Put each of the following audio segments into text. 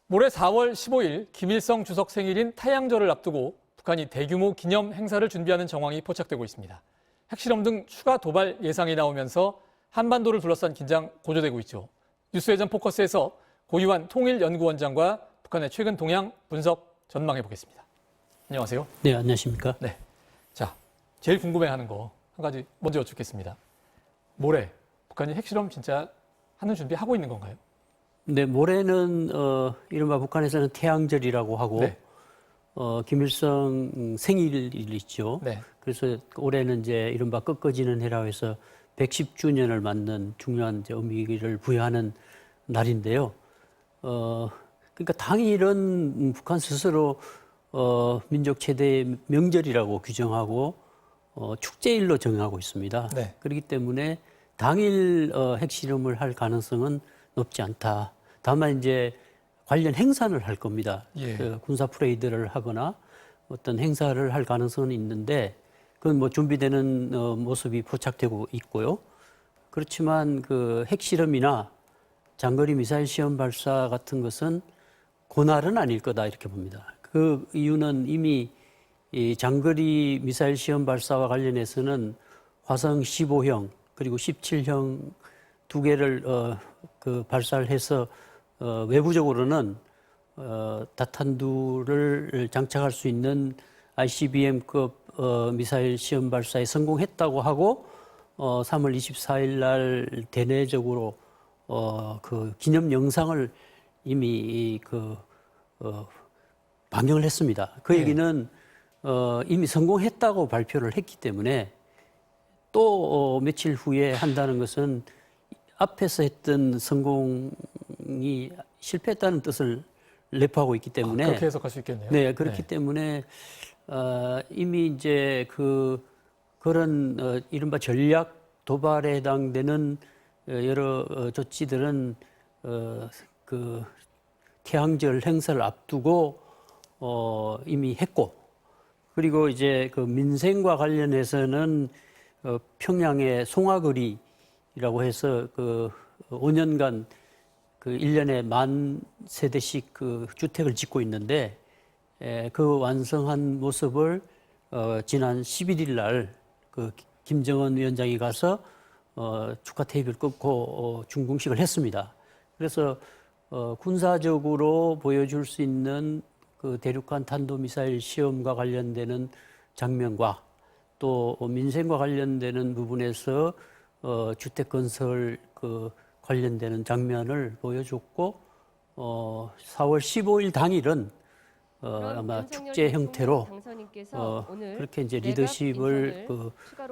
올해 4월 15일 김일성 주석 생일인 타양절을 앞두고 북한이 대규모 기념 행사를 준비하는 정황이 포착되고 있습니다. 핵실험 등 추가 도발 예상이 나오면서 한반도를 둘러싼 긴장 고조되고 있죠. 뉴스회전 포커스에서 고유한 통일연구원장과 북한의 최근 동향 분석 전망해 보겠습니다. 안녕하세요. 네, 안녕하십니까? 네. 자, 제일 궁금해하는 거 한 가지 먼저 여쭙겠습니다. 모레 북한이 핵실험 진짜 하는 준비 하고 있는 건가요? 네, 모레는 이른바 북한에서는 태양절이라고 하고 네. 김일성 생일이 있죠. 네. 그래서 올해는 이제 이른바 꺾어지는 해라고 해서 110주년을 맞는 중요한 이제 의미를 부여하는 날인데요. 그러니까 당일은 북한 스스로 민족 최대 명절이라고 규정하고 축제일로 정하고 있습니다. 네. 그렇기 때문에 당일 핵실험을 할 가능성은 높지 않다. 다만 이제 관련 행사를 할 겁니다. 예. 그 군사 프레이드를 하거나 어떤 행사를 할 가능성은 있는데 그건 뭐 준비되는 모습이 포착되고 있고요. 그렇지만 그 핵실험이나 장거리 미사일 시험 발사 같은 것은 그날은 아닐 거다 이렇게 봅니다. 그 이유는 이미 이 장거리 미사일 시험 발사와 관련해서는 화성 15형 그리고 17형 두 개를 그 발사를 해서 외부적으로는 다탄두를 장착할 수 있는 ICBM급 미사일 시험 발사에 성공했다고 하고 3월 24일 날 대내적으로 그 기념 영상을 이미 방영을 했습니다. 그 네. 얘기는 이미 성공했다고 발표를 했기 때문에 또 며칠 후에 한다는 것은 앞에서 했던 성공이 실패했다는 뜻을 내포하고 있기 때문에 그렇게 해석할 수 있겠네요. 네, 그렇기 네. 때문에 이미 이제 그런 이른바 전략 도발에 해당되는 여러 조치들은 그 태양절 행사를 앞두고 이미 했고 그리고 이제 그 민생과 관련해서는 평양의 송화거리라고 해서 그 5년간 그 1년에 10,000세대씩 그 주택을 짓고 있는데 그 완성한 모습을 지난 11일 날 그 김정은 위원장이 가서 축하 테이프를 끊고 준공식을 했습니다. 그래서 군사적으로 보여줄 수 있는 그 대륙간 탄도미사일 시험과 관련되는 장면과 또 민생과 관련되는 부분에서 주택 건설 그 관련되는 장면을 보여줬고 4월 15일 당일은 아마 축제 형태로 그렇게 이제 리더십을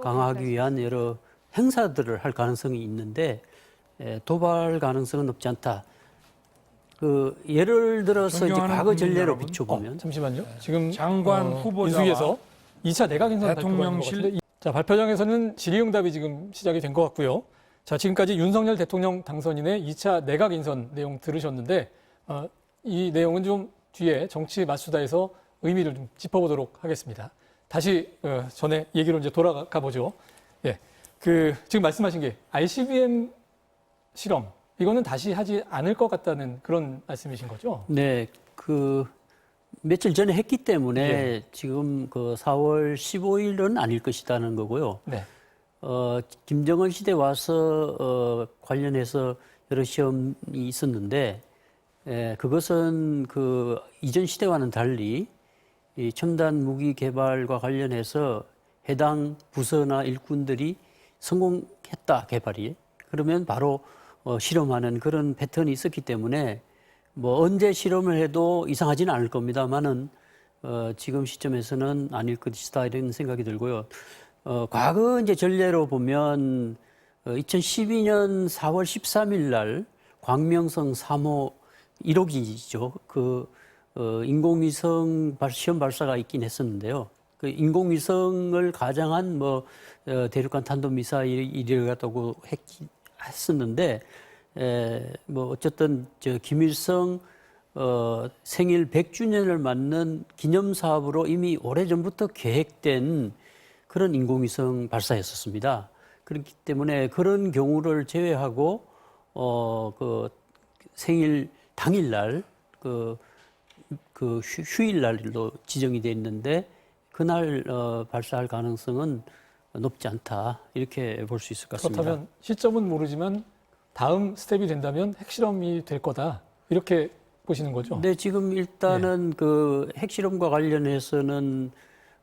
강화하기 위한 여러 행사들을 할 가능성이 있는데 도발 가능성은 높지 않다. 그 예를 들어서 이제 과거 전례로 비춰보면 잠시만요. 지금 장관 후보자와 인수위에서 2차 내각 인선 대통령실 발표가 있는 것 같은데 자, 발표장에서는 질의응답이 지금 시작이 된 것 같고요. 자, 지금까지 윤석열 대통령 당선인의 2차 내각 인선 내용 들으셨는데 이 내용은 좀 뒤에 정치 맞수다에서 의미를 좀 짚어보도록 하겠습니다. 다시 전에 얘기로 이제 돌아가 보죠. 예, 지금 말씀하신 게 ICBM 실험 이거는 다시 하지 않을 것 같다는 그런 말씀이신 거죠? 네, 그 며칠 전에 했기 때문에 예. 지금 그 4월 15일은 아닐 것이라는 거고요. 네. 김정은 시대 와서 관련해서 여러 시험이 있었는데 그것은 그 이전 시대와는 달리 이 첨단 무기 개발과 관련해서 해당 부서나 일꾼들이 성공했다 개발이 그러면 바로 실험하는 그런 패턴이 있었기 때문에 뭐 언제 실험을 해도 이상하지는 않을 겁니다만은 지금 시점에서는 아닐 것이다 이런 생각이 들고요. 과거 이제 전례로 보면 2012년 4월 13일 날 광명성 3호 1호기죠. 그 인공위성 시험 발사가 있긴 했었는데요. 그 인공위성을 가장한 뭐 대륙간 탄도미사일이라고 했었는데 뭐 어쨌든 저 김일성 생일 100주년을 맞는 기념 사업으로 이미 오래전부터 계획된 그런 인공위성 발사였었습니다. 그렇기 때문에 그런 경우를 제외하고 그 생일 당일날 휴일 날로 지정이 돼 있는데 그날 발사할 가능성은 높지 않다 이렇게 볼 수 있을 것 같습니다. 그렇다면 시점은 모르지만 다음 스텝이 된다면 핵실험이 될 거다 이렇게 보시는 거죠? 네, 지금 일단은 그 핵실험과 관련해서는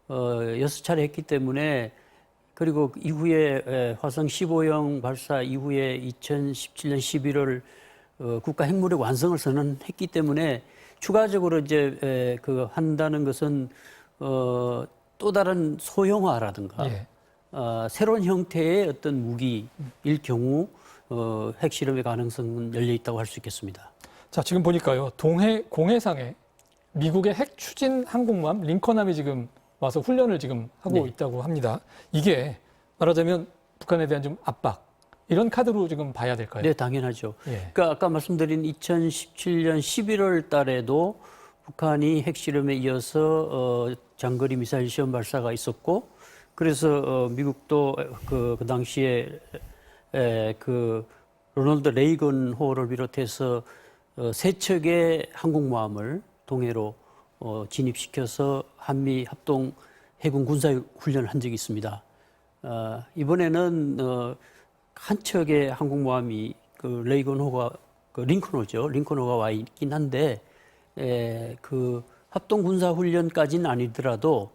6차례 했기 때문에 그리고 이후에 화성 15형 발사 이후에 2017년 11월 국가 핵무력 완성을 선언했기 때문에 추가적으로 이제 그 한다는 것은 또 다른 소형화라든가 예. 새로운 형태의 어떤 무기일 경우 핵실험의 가능성은 열려 있다고 할 수 있겠습니다. 자, 지금 보니까요. 동해 공해상에 미국의 핵 추진 항공모함 링컨함이 지금 와서 훈련을 지금 하고 네. 있다고 합니다. 이게 말하자면 북한에 대한 좀 압박 이런 카드로 지금 봐야 될까요? 네, 당연하죠. 예. 그러니까 아까 말씀드린 2017년 11월 달에도 북한이 핵실험에 이어서 장거리 미사일 시험 발사가 있었고 그래서 미국도 그 당시에 그 로널드 레이건 호를 비롯해서 세 척의 항공모함을 동해로 진입시켜서 한미 합동 해군 군사 훈련을 한 적이 있습니다. 이번에는 한 척의 항공모함이 그 레이건호가 그 링컨호죠. 링컨호가 와 있긴 한데 그 합동 군사 훈련까지는 아니더라도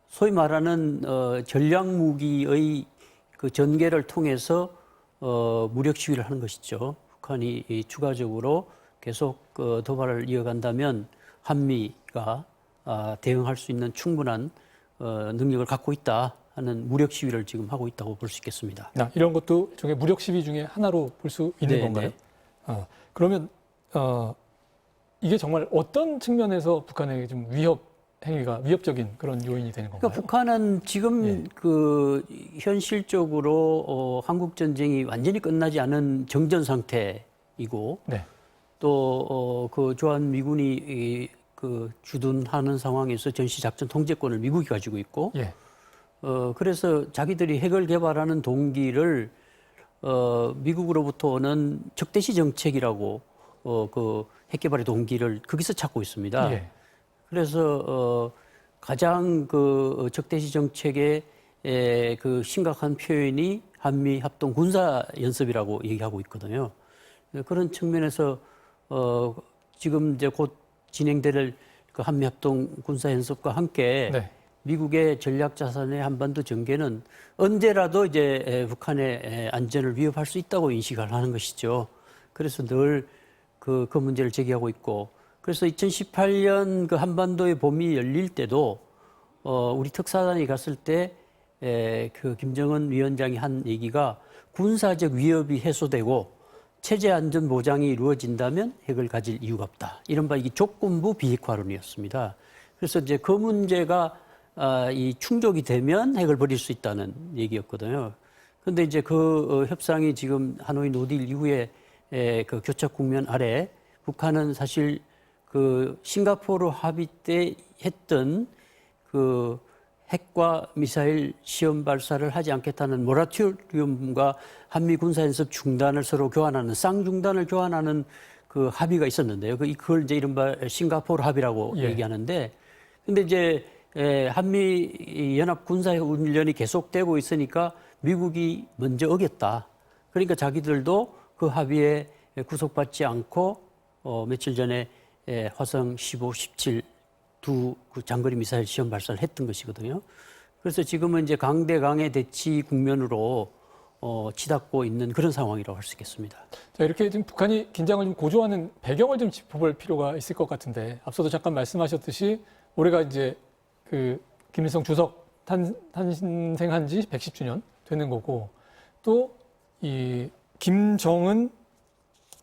소위 말하는 전략 무기의 그 전개를 통해서 무력 시위를 하는 것이죠. 북한이 추가적으로 계속 도발을 이어간다면 한미가 대응할 수 있는 충분한 능력을 갖고 있다 하는 무력 시위를 지금 하고 있다고 볼 수 있겠습니다. 이런 것도 일종의 무력 시위 중에 하나로 볼 수 있는 네, 건가요? 네. 그러면 이게 정말 어떤 측면에서 북한에게 좀 위협적인 그런 요인이 되는 건가요? 그러니까 북한은 지금 예. 그 현실적으로 한국 전쟁이 완전히 끝나지 않은 정전 상태이고 네. 또 그 주한 미군이 그 주둔하는 상황에서 전시 작전 통제권을 미국이 가지고 있고 예. 그래서 자기들이 핵을 개발하는 동기를 미국으로부터 오는 적대시 정책이라고 그 핵 개발의 동기를 거기서 찾고 있습니다. 예. 그래서 가장 그 적대시 정책의 그 심각한 표현이 한미 합동 군사 연습이라고 얘기하고 있거든요. 그런 측면에서 지금 이제 곧 진행될 그 한미 합동 군사 연습과 함께 네. 미국의 전략 자산의 한반도 전개는 언제라도 이제 북한의 안전을 위협할 수 있다고 인식을 하는 것이죠. 그래서 늘 그 문제를 제기하고 있고, 그래서 2018년 그 한반도의 봄이 열릴 때도 우리 특사단이 갔을 때 그 김정은 위원장이 한 얘기가 군사적 위협이 해소되고 체제 안전 보장이 이루어진다면 핵을 가질 이유가 없다. 이른바 이게 조건부 비핵화론이었습니다. 그래서 이제 그 문제가 이 충족이 되면 핵을 버릴 수 있다는 얘기였거든요. 그런데 이제 그 협상이 지금 하노이 노딜 이후에 그 교착 국면 아래 북한은 사실 그 싱가포르 합의 때 했던 그 핵과 미사일 시험 발사를 하지 않겠다는 모라토리움과 한미 군사연습 중단을 서로 교환하는 쌍중단을 교환하는 그 합의가 있었는데요. 그걸 이제 이른바 싱가포르 합의라고 예. 얘기하는데, 근데 이제 한미 연합 군사 훈련이 계속되고 있으니까 미국이 먼저 어겼다. 그러니까 자기들도 그 합의에 구속받지 않고 며칠 전에 화성 15, 17 두 그 장거리 미사일 시험 발사를 했던 것이거든요. 그래서 지금은 이제 강대강의 대치 국면으로 치닫고 있는 그런 상황이라고 할 수 있겠습니다. 자, 이렇게 지금 북한이 긴장을 좀 고조하는 배경을 좀 짚어볼 필요가 있을 것 같은데, 앞서도 잠깐 말씀하셨듯이 올해가 이제 그 김일성 주석 탄생한 지 110주년 되는 거고, 또 이 김정은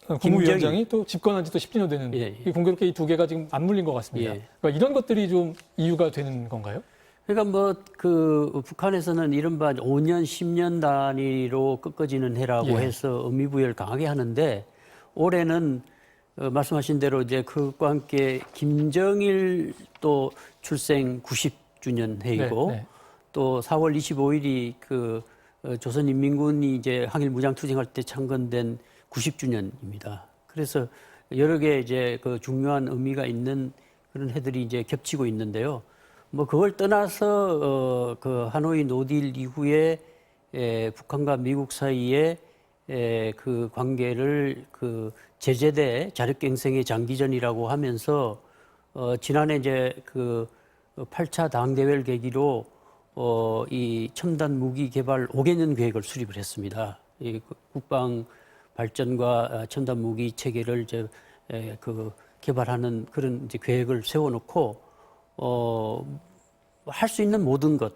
국무위원장이 또 집권한 지 또 10주년 되는, 예, 예. 공교롭게 이 두 개가 지금 맞물린 것 같습니다. 예. 그러니까 이런 것들이 좀 이유가 되는 건가요? 그러니까 뭐 그 북한에서는 이른바 5년, 10년 단위로 꺾어지는 해라고 예. 해서 의미부여를 강하게 하는데, 올해는 말씀하신 대로 이제 그것과 함께 김정일 또 출생 90주년 해이고, 네, 네. 또 4월 25일이 그 조선인민군이 이제 항일 무장투쟁할 때 창건된 90주년입니다. 그래서 여러 개 이제 그 중요한 의미가 있는 그런 해들이 이제 겹치고 있는데요. 뭐 그걸 떠나서 그 하노이 노딜 이후에 북한과 미국 사이에 그 관계를 그 제재대 자력갱생의 장기전이라고 하면서 지난해 이제 그 8차 당대회를 계기로 이 첨단 무기 개발 5개년 계획을 수립을 했습니다. 이 국방 발전과 첨단 무기 체계를 이제 그 개발하는 그런 이제 계획을 세워놓고 할 수 있는 모든 것,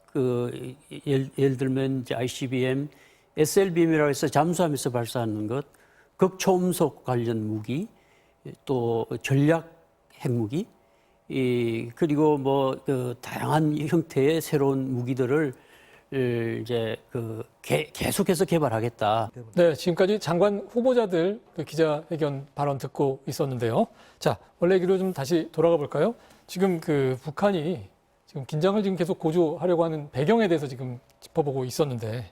그 예를 들면 이제 ICBM, SLBM이라고 해서 잠수함에서 발사하는 것, 극초음속 관련 무기, 또 전략 핵무기, 그리고 뭐 그 다양한 형태의 새로운 무기들을 이제 그 계속해서 개발하겠다. 네, 지금까지 장관 후보자들 그 기자회견 발언 듣고 있었는데요. 자, 원래 얘기로 좀 다시 돌아가 볼까요? 지금 그 북한이 지금 긴장을 지금 계속 고조하려고 하는 배경에 대해서 지금 짚어보고 있었는데,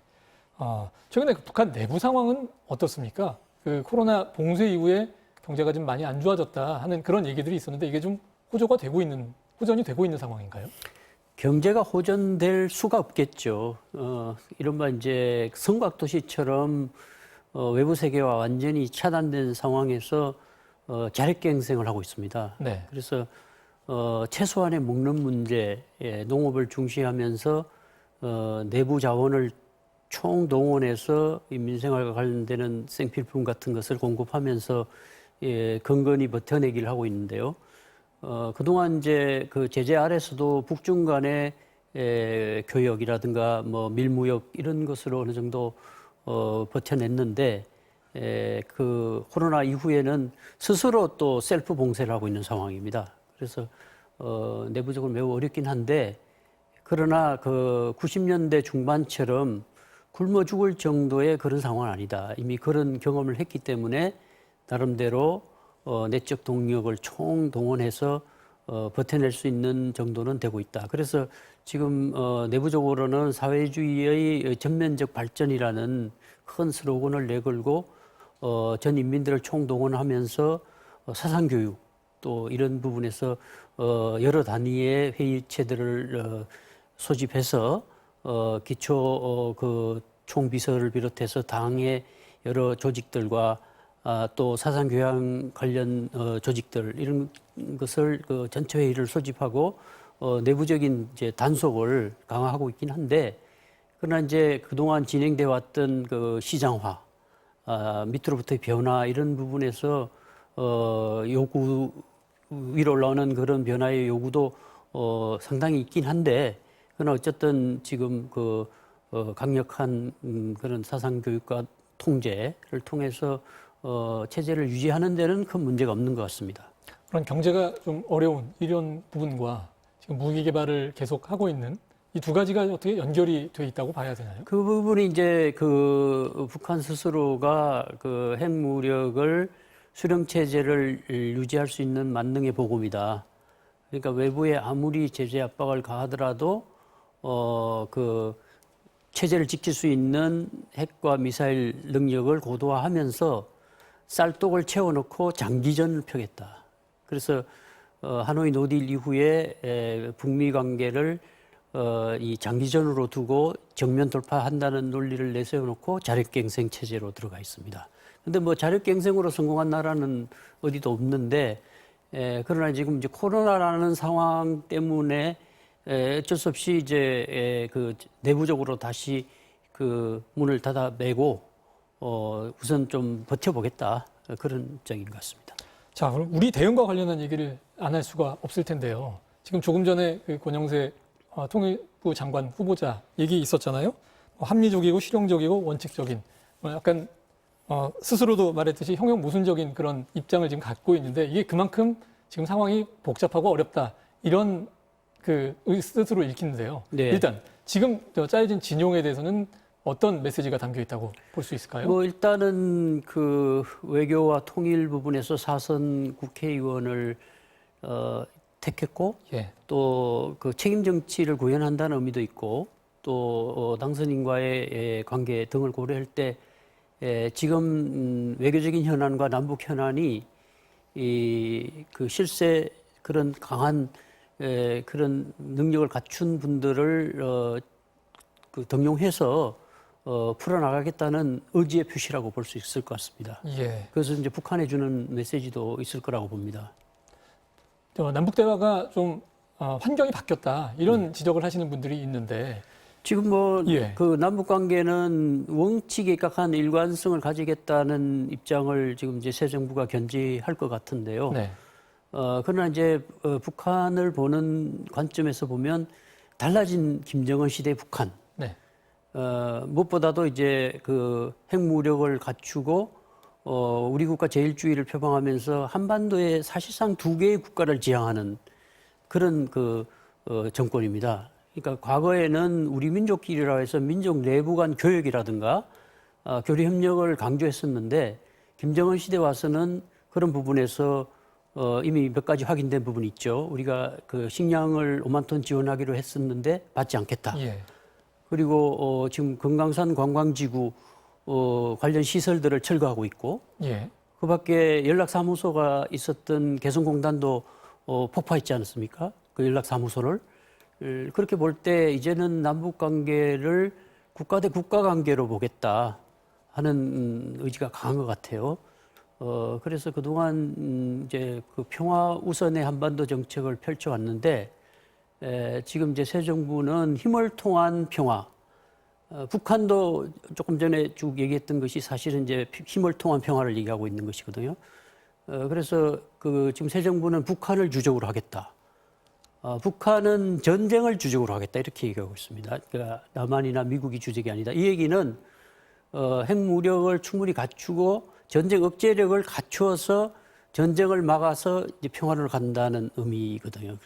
최근에 그 북한 내부 상황은 어떻습니까? 그 코로나 봉쇄 이후에 경제가 좀 많이 안 좋아졌다 하는 그런 얘기들이 있었는데 이게 좀 호전이 되고 있는 상황인가요? 경제가 호전될 수가 없겠죠. 이른바 이제 성곽도시처럼 외부 세계와 완전히 차단된 상황에서 자력갱생을 하고 있습니다. 네. 그래서 최소한의 먹는 문제, 농업을 중시하면서 내부 자원을 총동원해서 이 민생활과 관련되는 생필품 같은 것을 공급하면서 건건히 버텨내기를 하고 있는데요. 그동안 이제 그 제재 아래서도 북중 간의 교역이라든가 뭐 밀무역 이런 것으로 어느 정도 버텨냈는데 그 코로나 이후에는 스스로 또 셀프 봉쇄를 하고 있는 상황입니다. 그래서 내부적으로 매우 어렵긴 한데 그러나 그 90년대 중반처럼 굶어 죽을 정도의 그런 상황은 아니다. 이미 그런 경험을 했기 때문에 나름대로 내적 동력을 총동원해서 버텨낼 수 있는 정도는 되고 있다. 그래서 지금 내부적으로는 사회주의의 전면적 발전이라는 큰 슬로건을 내걸고 전 인민들을 총동원하면서 사상교육 또 이런 부분에서 여러 단위의 회의체들을 소집해서 기초 그 총비서를 비롯해서 당의 여러 조직들과 또 사상교양 관련 조직들 이런 것을 그 전체 회의를 소집하고 내부적인 이제 단속을 강화하고 있긴 한데 그러나 이제 그동안 진행돼 왔던 그 시장화 밑으로부터의 변화 이런 부분에서 요구 위로 올라오는 그런 변화의 요구도 상당히 있긴 한데 그러나 어쨌든 지금 그 강력한 그런 사상 교육과 통제를 통해서 체제를 유지하는 데는 큰 문제가 없는 것 같습니다. 그런 경제가 좀 어려운 이런 부분과 지금 무기 개발을 계속 하고 있는 이 두 가지가 어떻게 연결이 돼 있다고 봐야 되나요? 그 부분이 이제 그 북한 스스로가 그 핵무력을 수령 체제를 유지할 수 있는 만능의 보금이다. 그러니까 외부에 아무리 제재 압박을 가하더라도 그 체제를 지킬 수 있는 핵과 미사일 능력을 고도화하면서 쌀독을 채워놓고 장기전을 펴겠다. 그래서 하노이 노딜 이후에 북미 관계를 이 장기전으로 두고 정면 돌파한다는 논리를 내세워놓고 자력갱생 체제로 들어가 있습니다. 근데 뭐 자력갱생으로 성공한 나라는 어디도 없는데 그러나 지금 이제 코로나라는 상황 때문에 어쩔 수 없이 이제 그 내부적으로 다시 그 문을 닫아 매고 우선 좀 버텨보겠다 그런 입장인 것 같습니다. 자, 그럼 우리 대응과 관련한 얘기를 안 할 수가 없을 텐데요. 지금 조금 전에 그 권영세 통일부 장관 후보자 얘기 있었잖아요. 합리적이고 실용적이고 원칙적인 약간 스스로도 말했듯이 형용 모순적인 그런 입장을 지금 갖고 있는데 이게 그만큼 지금 상황이 복잡하고 어렵다 이런 그 스스로 읽히는데요. 네. 일단 지금 짜여진 진용에 대해서는 어떤 메시지가 담겨 있다고 볼 수 있을까요? 뭐 일단은 그 외교와 통일 부분에서 사선 국회의원을 택했고 예. 또 그 책임 정치를 구현한다는 의미도 있고 또 당선인과의 관계 등을 고려할 때 지금 외교적인 현안과 남북 현안이 그 실세 그런 강한 그런 능력을 갖춘 분들을 그 등용해서 풀어나가겠다는 의지의 표시라고 볼 수 있을 것 같습니다. 예. 그래서 이제 북한에 주는 메시지도 있을 거라고 봅니다. 남북 대화가 좀 환경이 바뀌었다 이런 지적을 하시는 분들이 있는데 지금 뭐 예. 그 남북 관계는 원칙에 입각한 일관성을 가지겠다는 입장을 지금 이제 새 정부가 견지할 것 같은데요. 네. 그러나 이제 북한을 보는 관점에서 보면 달라진 김정은 시대 북한. 네. 무엇보다도 이제 그 핵무력을 갖추고 우리 국가 제일주의를 표방하면서 한반도에 사실상 두 개의 국가를 지향하는 그런 그 정권입니다. 그러니까 과거에는 우리 민족끼리라 해서 민족 내부 간 교역이라든가 교류 협력을 강조했었는데 김정은 시대 와서는 그런 부분에서 이미 몇 가지 확인된 부분이 있죠. 우리가 그 식량을 5만 톤 지원하기로 했었는데 받지 않겠다. 예. 그리고 지금 금강산 관광지구 관련 시설들을 철거하고 있고 예. 그 밖에 연락사무소가 있었던 개성공단도 폭파했지 않았습니까? 그 연락사무소를. 그렇게 볼 때 이제는 남북 관계를 국가 대 국가 관계로 보겠다 하는 의지가 강한 것 같아요. 그래서 그동안 이제 그 평화 우선의 한반도 정책을 펼쳐왔는데 지금 이제 새 정부는 힘을 통한 평화. 북한도 조금 전에 쭉 얘기했던 것이 사실은 이제 힘을 통한 평화를 얘기하고 있는 것이거든요. 그래서 그 지금 새 정부는 북한을 주적으로 하겠다. 북한은 전쟁을 주적으로 하겠다 이렇게 얘기하고 있습니다. 그러니까 남한이나 미국이 주적이 아니다. 이 얘기는 핵무력을 충분히 갖추고 전쟁 억제력을 갖추어서 전쟁을 막아서 이제 평화를 간다는 의미거든요.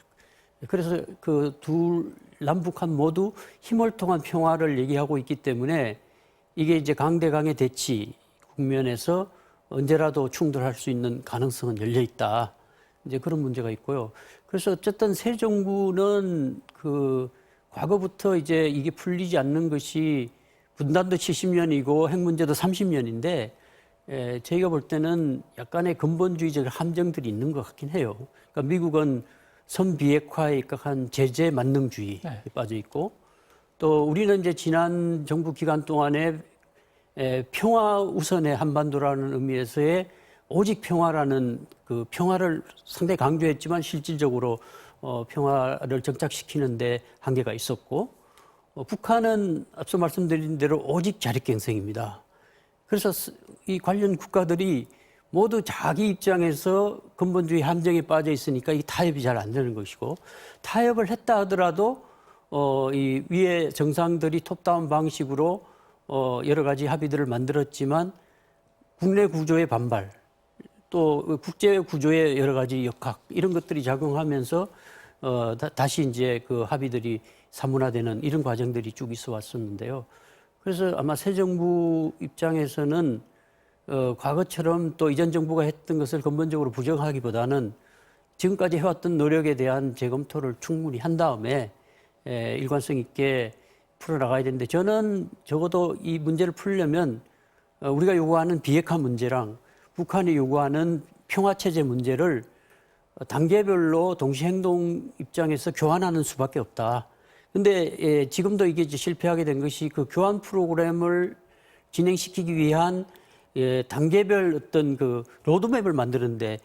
그래서 그 둘 남북한 모두 힘을 통한 평화를 얘기하고 있기 때문에 이게 이제 강대강의 대치 국면에서 언제라도 충돌할 수 있는 가능성은 열려 있다. 이제 그런 문제가 있고요. 그래서 어쨌든 새 정부는 그 과거부터 이제 이게 풀리지 않는 것이 분단도 70년이고 핵 문제도 30년인데 저희가 볼 때는 약간의 근본주의적 함정들이 있는 것 같긴 해요. 그러니까 미국은 선비핵화에 입각한 제재 만능주의에 빠져 있고 또 우리는 이제 지난 정부 기간 동안에 평화 우선의 한반도라는 의미에서의 오직 평화라는 그 평화를 상당히 강조했지만 실질적으로 평화를 정착시키는데 한계가 있었고 북한은 앞서 말씀드린 대로 오직 자력갱생입니다. 그래서 이 관련 국가들이 모두 자기 입장에서 근본주의 함정에 빠져 있으니까 이 타협이 잘 안 되는 것이고 타협을 했다 하더라도 이 위에 정상들이 톱다운 방식으로 여러 가지 합의들을 만들었지만 국내 구조의 반발 또 국제 구조의 여러 가지 역학 이런 것들이 작용하면서 다시 이제 그 합의들이 사문화되는 이런 과정들이 쭉 있어 왔었는데요. 그래서 아마 새 정부 입장에서는 과거처럼 또 이전 정부가 했던 것을 근본적으로 부정하기보다는 지금까지 해왔던 노력에 대한 재검토를 충분히 한 다음에 일관성 있게 풀어나가야 되는데 저는 적어도 이 문제를 풀려면 우리가 요구하는 비핵화 문제랑 북한이 요구하는 평화체제 문제를 단계별로 동시행동 입장에서 교환하는 수밖에 없다. 근데 지금도 이게 이제 실패하게 된 것이 그 교환 프로그램을 진행시키기 위한 단계별 어떤 그 로드맵을 만드는데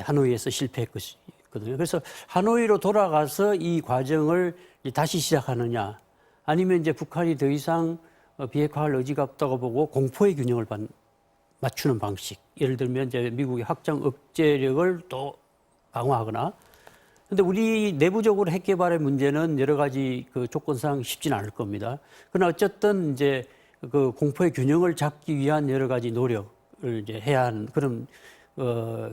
하노이에서 실패했거든요. 그래서 하노이로 돌아가서 이 과정을 다시 시작하느냐, 아니면 이제 북한이 더 이상 비핵화할 의지가 없다고 보고 공포의 균형을 맞추는 방식. 예를 들면 이제 미국의 확장 억제력을 또 강화하거나. 근데 우리 내부적으로 핵 개발의 문제는 여러 가지 그 조건상 쉽지는 않을 겁니다. 그러나 어쨌든 이제 그 공포의 균형을 잡기 위한 여러 가지 노력을 이제 해야 하는 그런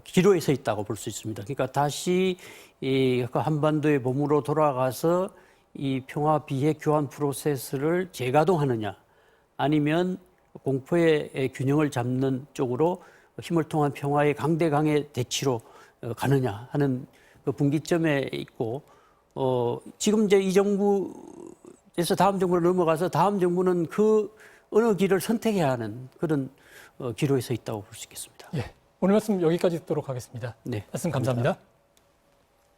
기로에 서 있다고 볼 수 있습니다. 그러니까 다시 이 한반도의 몸으로 돌아가서 이 평화 비핵 교환 프로세스를 재가동하느냐, 아니면 공포의 균형을 잡는 쪽으로 힘을 통한 평화의 강대강의 대치로 가느냐 하는 그 분기점에 있고, 지금 이제 이 정부에서 다음 정부로 넘어가서 다음 정부는 그 어느 길을 선택해야 하는 그런 기로에 서 있다고 볼 수 있겠습니다. 예. 오늘 말씀 여기까지 듣도록 하겠습니다. 네. 말씀 감사합니다.